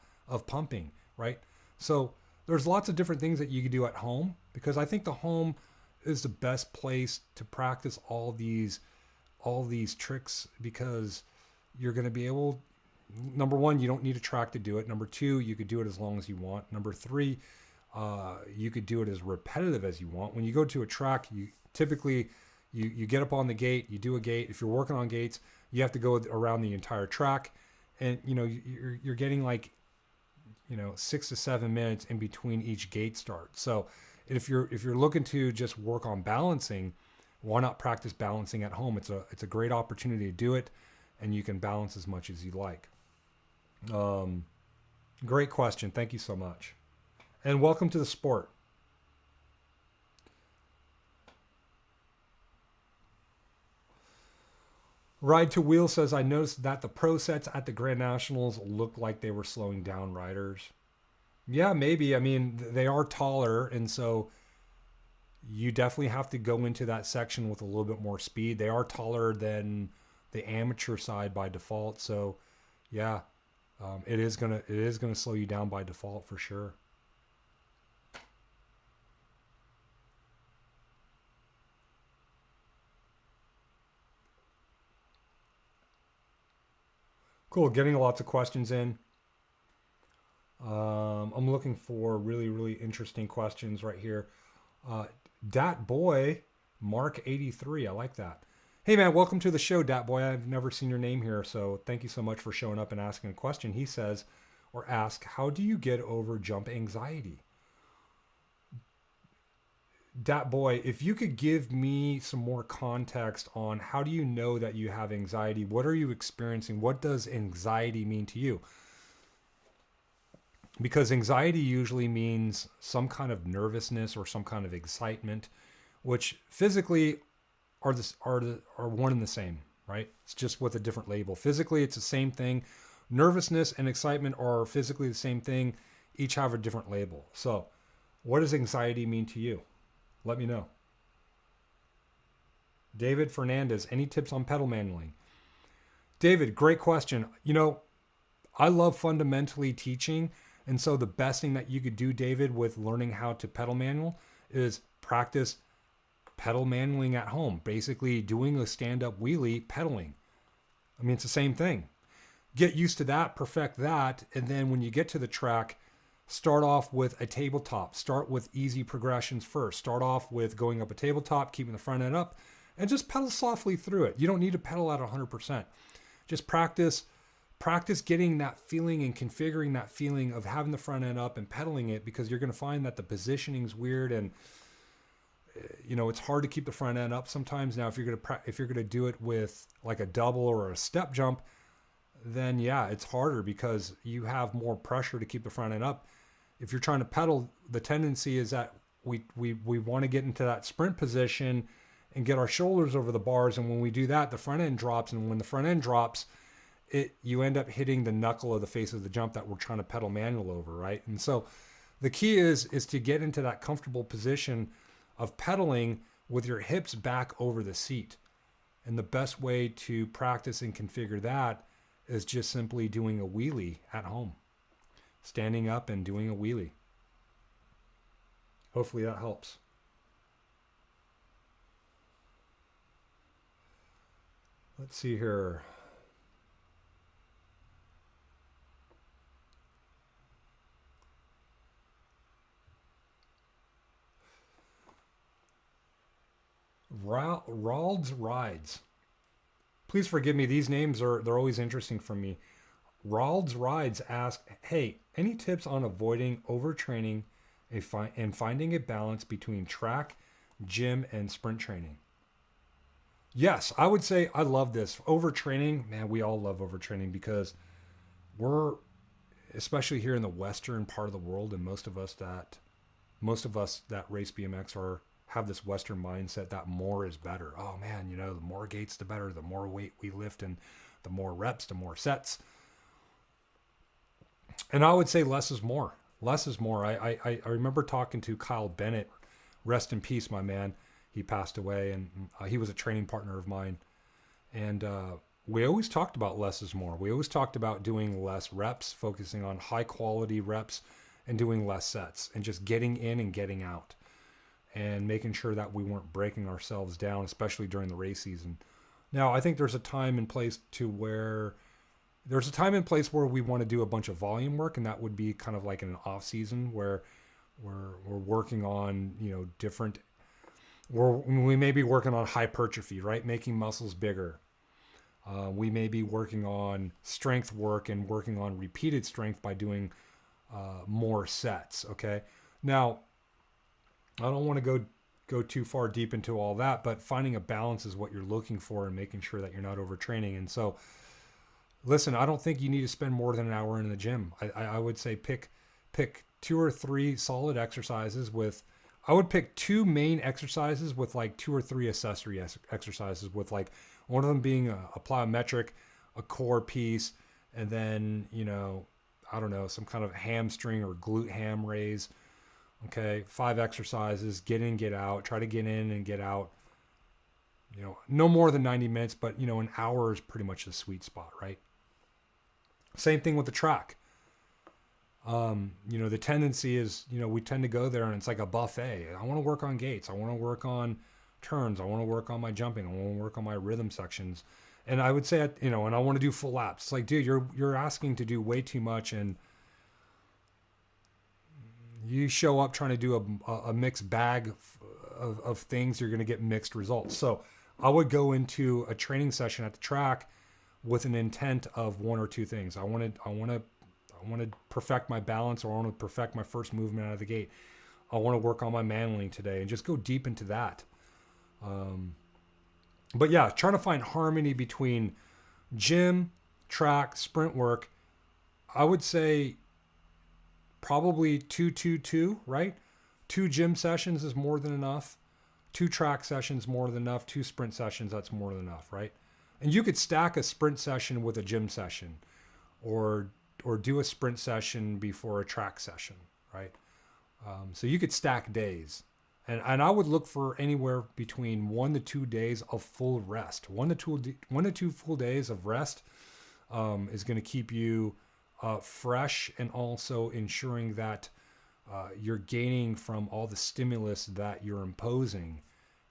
pumping, right? So there's lots of different things that you can do at home, because I think the home is the best place to practice all these tricks, because you're going to be able, number one, you don't need a track to do it. Number two, you could do it as long as you want. Number three, you could do it as repetitive as you want. When you go to a track, you typically you get up on the gate, you do a gate. If you're working on gates, you have to go around the entire track, and you're getting like 6 to 7 minutes in between each gate start. So if you're looking to just work on balancing, why not practice balancing at home? It's a great opportunity to do it, and you can balance as much as you like. Great question. Thank you so much. And welcome to the sport. Ride to Wheel says, I noticed that the pro sets at the Grand Nationals looked like they were slowing down riders. Yeah, maybe. I mean, they are taller, and so you definitely have to go into that section with a little bit more speed. They are taller than the amateur side by default, so yeah, it is gonna slow you down by default for sure. Cool, getting lots of questions in. I'm looking for really, really interesting questions right here. Dat Boy, Mark 83, I like that. Hey man, welcome to the show, Dat Boy. I've never seen your name here, so thank you so much for showing up and asking a question. He says, or ask, how do you get over jump anxiety? Dat Boy, if you could give me some more context on how do you know that you have anxiety? What are you experiencing? What does anxiety mean to you? Because anxiety usually means some kind of nervousness or some kind of excitement, which physically are one and the same, right? It's just with a different label. Physically, it's the same thing. Nervousness and excitement are physically the same thing. Each have a different label. So what does anxiety mean to you? Let me know. David Fernandez, any tips on pedal manualing? David, great question. I love fundamentally teaching. And so the best thing that you could do, David, with learning how to pedal manual is practice pedal manualing at home. Basically doing a stand-up wheelie pedaling. I mean, it's the same thing. Get used to that, perfect that. And then when you get to the track, start off with a tabletop. Start with easy progressions first. Start off with going up a tabletop, keeping the front end up, and just pedal softly through it. You don't need to pedal at 100%. Just practice getting that feeling and configuring that feeling of having the front end up and pedaling it, because you're going to find that the positioning's weird and it's hard to keep the front end up sometimes. Now, if you're going to do it with like a double or a step jump, then yeah, it's harder because you have more pressure to keep the front end up. If you're trying to pedal, the tendency is that we want to get into that sprint position and get our shoulders over the bars. And when we do that, the front end drops. And when the front end drops, you end up hitting the knuckle of the face of the jump that we're trying to pedal manual over, right? And so the key is to get into that comfortable position of pedaling with your hips back over the seat. And the best way to practice and configure that is just simply doing a wheelie at home. Standing up and doing a wheelie. Hopefully that helps. Let's see here. Rald's Rides. Please forgive me. These names they're always interesting for me. Rald's Rides ask, hey, any tips on avoiding overtraining and finding a balance between track, gym, and sprint training? Yes, I would say I love this. Overtraining, man, we all love overtraining because we're, especially here in the western part of the world, and most of us that race BMX have this Western mindset that more is better. Oh man, the more gates, the better. The more weight we lift and the more reps, the more sets. And I would say less is more. Less is more. I remember talking to Kyle Bennett, rest in peace, my man. He passed away, and he was a training partner of mine. And we always talked about less is more. We always talked about doing less reps, focusing on high quality reps, and doing less sets, and just getting in and getting out, and making sure that we weren't breaking ourselves down, especially during the race season. Now, I think there's a time and place to where there's a time and place where we want to do a bunch of volume work, and that would be kind of like in an off season where we're working on, different, we may be working on hypertrophy, right? Making muscles bigger. We may be working on strength work and working on repeated strength by doing more sets. Okay. Now, I don't want to go too far deep into all that, but finding a balance is what you're looking for and making sure that you're not overtraining. And so, listen, I don't think you need to spend more than an hour in the gym. I would say pick 2 or 3 solid exercises with, I would pick 2 main exercises with like 2 or 3 accessory exercises with like one of them being a plyometric, a core piece, and then, I don't know, some kind of hamstring or glute ham raise. Okay. 5 exercises, get in, get out, try to get in and get out, no more than 90 minutes, but an hour is pretty much the sweet spot, right? Same thing with the track. The tendency is, we tend to go there and it's like a buffet. I want to work on gates. I want to work on turns. I want to work on my jumping. I want to work on my rhythm sections. And I would say, and I want to do full laps. It's like, dude, you're asking to do way too much. And you show up trying to do a mixed bag of things, you're going to get mixed results. So I would go into a training session at the track with an intent of 1 or 2 things. I want to perfect my balance, or I want to perfect my first movement out of the gate. I want to work on my manling today and just go deep into that. But yeah, trying to find harmony between gym, track, sprint work. I would say probably 2-2-2, right? 2 gym sessions is more than enough. 2 track sessions more than enough. 2 sprint sessions, that's more than enough, right? And you could stack a sprint session with a gym session, or do a sprint session before a track session, right? So you could stack days. And I would look for anywhere between 1 to 2 days of full rest. 1 to 2 full days of rest is going to keep you fresh, and also ensuring that you're gaining from all the stimulus that you're imposing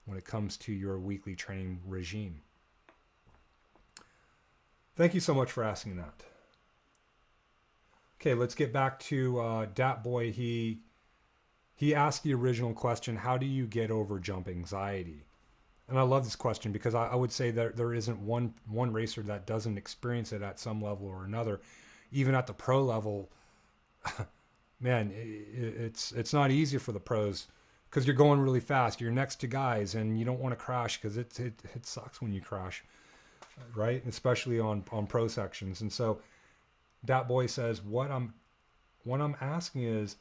when it comes to your weekly training regime. Thank you so much for asking that. Okay, let's get back to Dat Boy. He asked the original question, how do you get over jump anxiety? And I love this question because I would say that there isn't one racer that doesn't experience it at some level or another. Even at the pro level, man, it's not easy for the pros because you're going really fast. You're next to guys and you don't want to crash because it sucks when you crash, right? Especially on pro sections. And so Dat Boy says, what I'm asking is,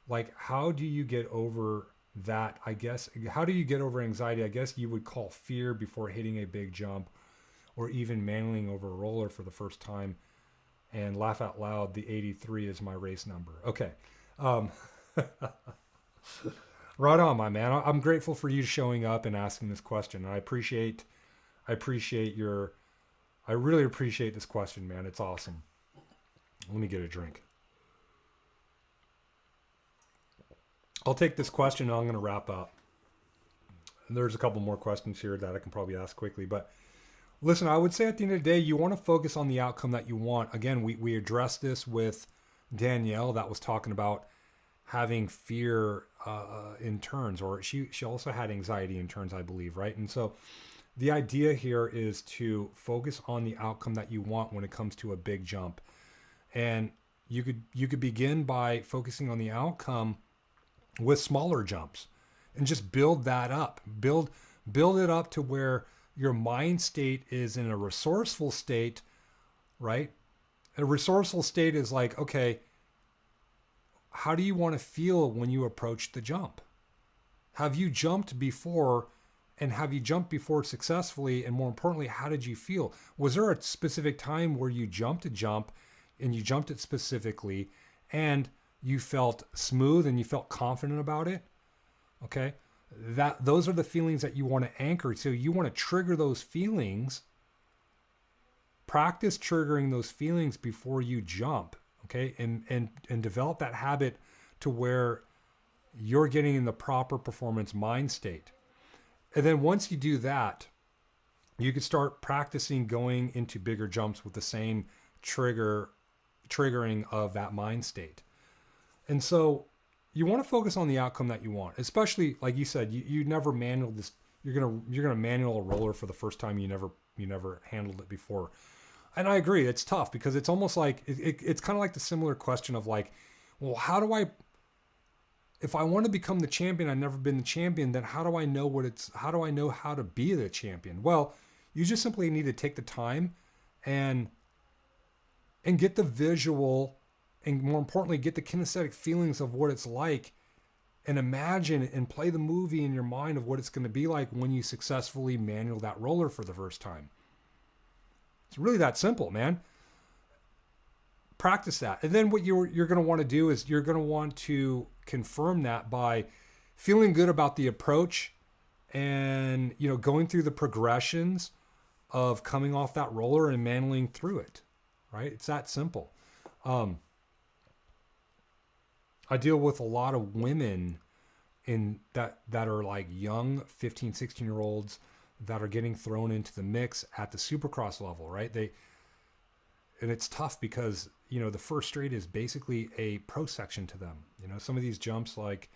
like, how do you get over that? I guess, how do you get over anxiety? I guess you would call fear before hitting a big jump, or even mangling over a roller for the first time, and laugh out loud, the 83 is my race number. Okay. Right on, my man. I'm grateful for you showing up and asking this question. I really appreciate this question, man. It's awesome. Let me get a drink. I'll take this question and I'm going to wrap up. There's a couple more questions here that I can probably ask quickly, but listen, I would say at the end of the day, you want to focus on the outcome that you want. Again, we addressed this with Danielle that was talking about having fear in turns, or she also had anxiety in turns, I believe, right? And so the idea here is to focus on the outcome that you want when it comes to a big jump. And you could begin by focusing on the outcome with smaller jumps and just build that up. Build it up to where your mind state is in a resourceful state, right? A resourceful state is like, okay, how do you want to feel when you approach the jump? Have you jumped before, and have you jumped before successfully? And more importantly, how did you feel? Was there a specific time where you jumped a jump and you jumped it specifically and you felt smooth and you felt confident about it? Okay. Those are the feelings that you want to anchor. So you want to trigger those feelings. Practice triggering those feelings before you jump. Okay. And develop that habit to where you're getting in the proper performance mind state. And then once you do that, you can start practicing going into bigger jumps with the same triggering of that mind state. And so you want to focus on the outcome that you want, especially like you said, you never manual this. You're gonna manual a roller for the first time. You never handled it before. And I agree, it's tough because it's almost like it's kind of like the similar question of like, well, if I want to become the champion, I've never been the champion, then how do I know how to be the champion? Well, you just simply need to take the time and get the visual, and more importantly, get the kinesthetic feelings of what it's like, and imagine and play the movie in your mind of what it's going to be like when you successfully manual that roller for the first time. It's really that simple, man. Practice that. And then what you're going to want to do is you're going to want to confirm that by feeling good about the approach and, going through the progressions of coming off that roller and manualing through it, right? It's that simple. I deal with a lot of women in that are like young 15, 16-year-olds that are getting thrown into the mix at the Supercross level, right? And it's tough because, the first straight is basically a pro section to them. Some of these jumps like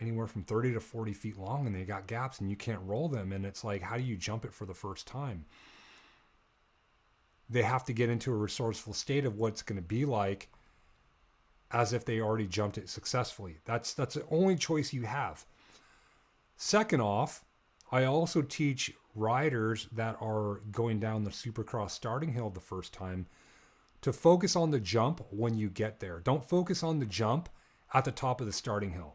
anywhere from 30 to 40 feet long, and they got gaps and you can't roll them. And it's like, how do you jump it for the first time? They have to get into a resourceful state of what it's going to be like as if they already jumped it successfully. That's the only choice you have. Second off, I also teach riders that are going down the Supercross starting hill the first time to focus on the jump when you get there. Don't focus on the jump at the top of the starting hill,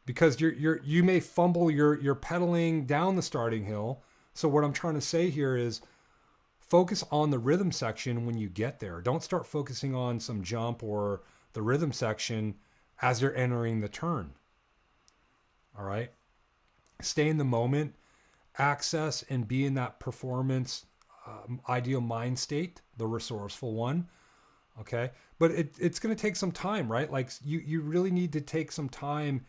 because you may fumble your pedaling down the starting hill. So what I'm trying to say here is focus on the rhythm section when you get there. Don't start focusing on some jump or the rhythm section as you're entering the turn. All right. Stay in the moment, access and be in that performance ideal mind state, the resourceful one. Okay. But it's going to take some time, right? Like you really need to take some time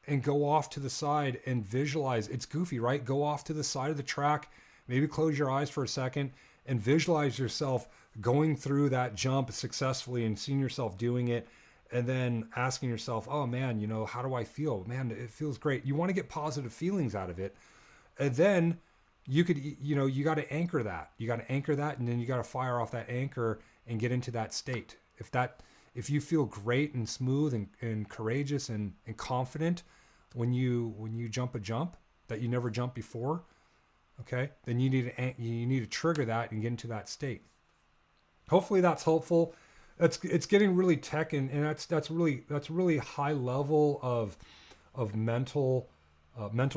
and go off to the side and visualize. It's goofy, right? Go off to the side of the track, maybe close your eyes for a second and visualize yourself going through that jump successfully and seeing yourself doing it. And then asking yourself, oh man, how do I feel? Man, it feels great. You want to get positive feelings out of it. And then you could, you got to anchor that. You got to anchor that, and then you got to fire off that anchor and get into that state. If you feel great and smooth and courageous and confident when you jump a jump that you never jumped before, okay, then you need to trigger that and get into that state. Hopefully that's helpful. It's getting really tech, and that's really high level of mental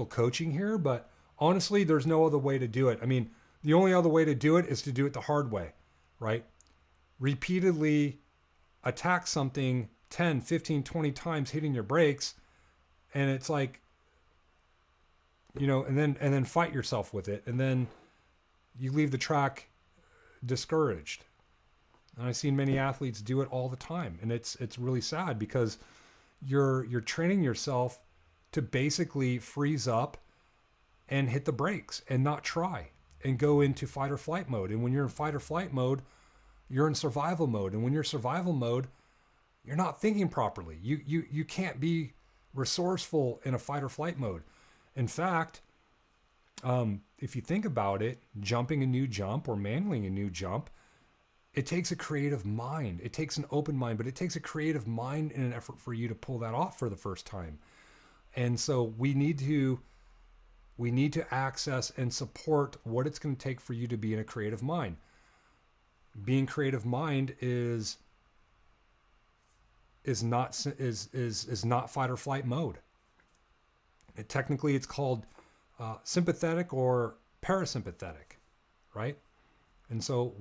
coaching here. But honestly, there's no other way to do it. I mean, the only other way to do it is to do it the hard way, right? Repeatedly attack something 10, 15, 20 times, hitting your brakes, and it's like, and then fight yourself with it, and then you leave the track discouraged. And I've seen many athletes do it all the time. And it's really sad because you're training yourself to basically freeze up and hit the brakes and not try and go into fight or flight mode. And when you're in fight or flight mode, you're in survival mode. And when you're survival mode, you're not thinking properly. You can't be resourceful in a fight or flight mode. In fact, if you think about it, jumping a new jump or manualing a new jump, it takes a creative mind. It takes an open mind, but it takes a creative mind and an effort for you to pull that off for the first time. And so we need to access and support what it's going to take for you to be in a creative mind. Being creative mind is not fight or flight mode. Technically, it's called sympathetic or parasympathetic, right? And so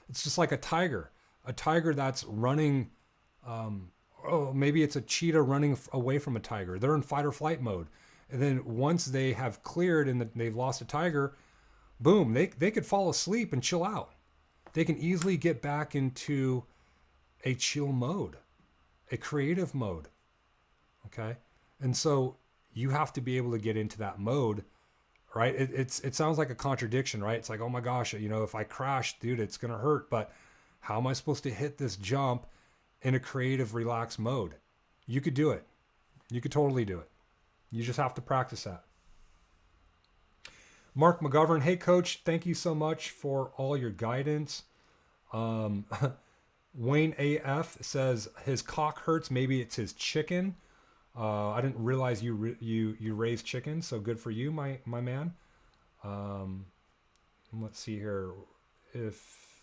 it's just like a tiger that's running. Maybe it's a cheetah running away from a tiger. They're in fight or flight mode. And then once they have cleared and they've lost a tiger, boom, they could fall asleep and chill out. They can easily get back into a chill mode, a creative mode. Okay. And so you have to be able to get into that mode right? It sounds like a contradiction, right? It's like, oh my gosh, you know, if I crash, dude, it's gonna hurt. But how am I supposed to hit this jump in a creative, relaxed mode? You could do it. You could totally do it. You just have to practice that. Mark McGovern, hey coach, thank you so much for all your guidance. Wayne AF says his cock hurts. Maybe it's his chicken. I didn't realize you raise chickens, so good for you, my man. Let's see here, if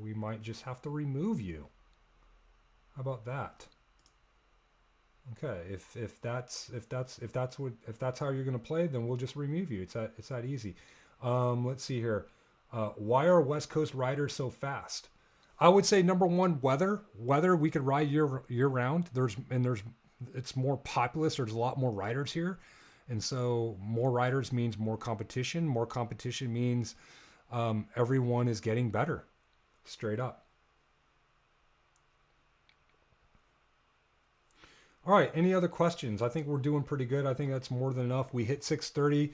we might just have to remove you. How about that? Okay, if that's how you're gonna play, then we'll just remove you. It's that easy. Let's see here. Why are West Coast riders so fast? I would say number one, weather. We could ride year round. It's more populous. There's a lot more riders here, and so more riders means more competition. More competition means everyone is getting better. Straight up. All right. Any other questions? I think we're doing pretty good. I think that's more than enough. We hit 6:30.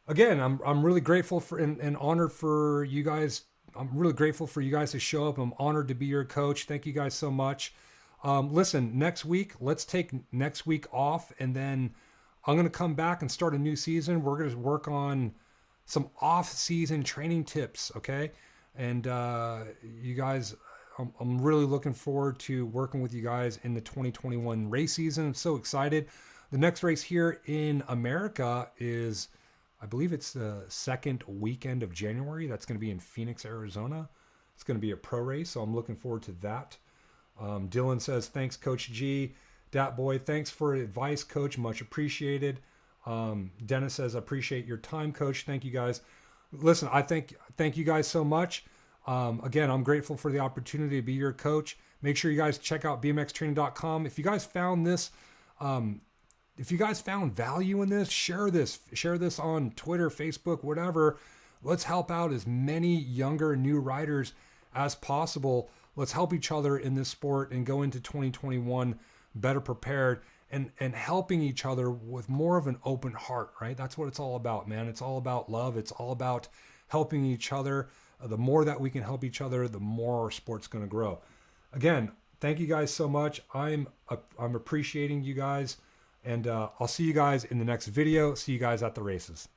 Again, I'm really grateful for and honored for you guys. I'm really grateful for you guys to show up. I'm honored to be your coach. Thank you guys so much. Listen, next week, let's take next week off, and then I'm going to come back and start a new season. We're going to work on some off-season training tips, okay? And you guys, I'm really looking forward to working with you guys in the 2021 race season. I'm so excited. The next race here in America is, I believe it's the second weekend of January. That's going to be in Phoenix, Arizona. It's going to be a pro race, so I'm looking forward to that. Dylan says, thanks, Coach G. Dat Boy, thanks for advice, Coach. Much appreciated. Dennis says, appreciate your time, Coach. Thank you, guys. Listen, thank you guys so much. Again, I'm grateful for the opportunity to be your coach. Make sure you guys check out bmxtraining.com. If you guys found this, if you guys found value in this, share this on Twitter, Facebook, whatever. Let's help out as many younger new riders as possible. Let's help each other in this sport and go into 2021 better prepared and helping each other with more of an open heart, right? That's what it's all about, man. It's all about love. It's all about helping each other. The more that we can help each other, the more our sport's going to grow. Again, thank you guys so much. I'm appreciating you guys, and I'll see you guys in the next video. See you guys at the races.